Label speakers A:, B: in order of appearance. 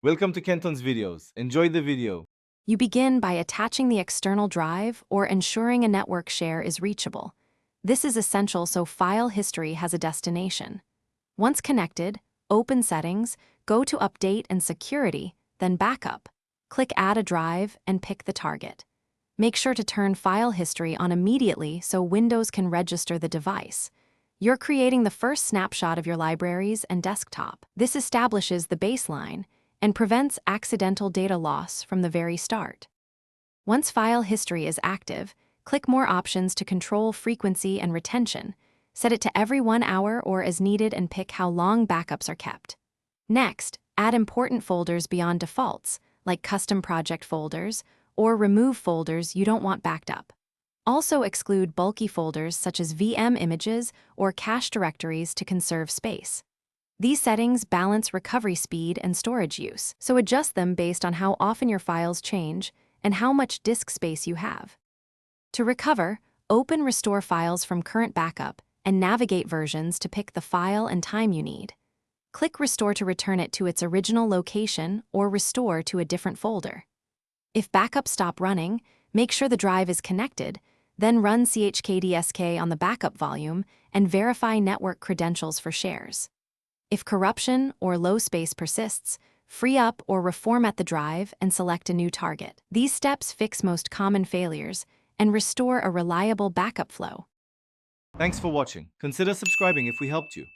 A: Welcome to Kenton's videos. Enjoy the video.
B: You begin by attaching the external drive or ensuring a network share is reachable. This is essential so file history has a destination. Once connected, open Settings, go to Update and Security, then Backup. Click Add a Drive and pick the target. Make sure to turn file history on immediately so Windows can register the device. You're creating the first snapshot of your libraries and desktop. This establishes the baseline and prevents accidental data loss from the very start. Once file history is active, click More Options to control frequency and retention. Set it to every 1 hour or as needed and pick how long backups are kept. Next, add important folders beyond defaults, like custom project folders, or remove folders you don't want backed up. Also exclude bulky folders such as VM images or cache directories to conserve space. These settings balance recovery speed and storage use, so adjust them based on how often your files change and how much disk space you have. To recover, open Restore Files from Current Backup and navigate versions to pick the file and time you need. Click Restore to return it to its original location or restore to a different folder. If backups stop running, make sure the drive is connected, then run chkdsk on the backup volume and verify network credentials for shares. If corruption or low space persists, free up or reformat the drive and select a new target. These steps fix most common failures and restore a reliable backup flow.
A: Thanks for watching. Consider subscribing if we helped you.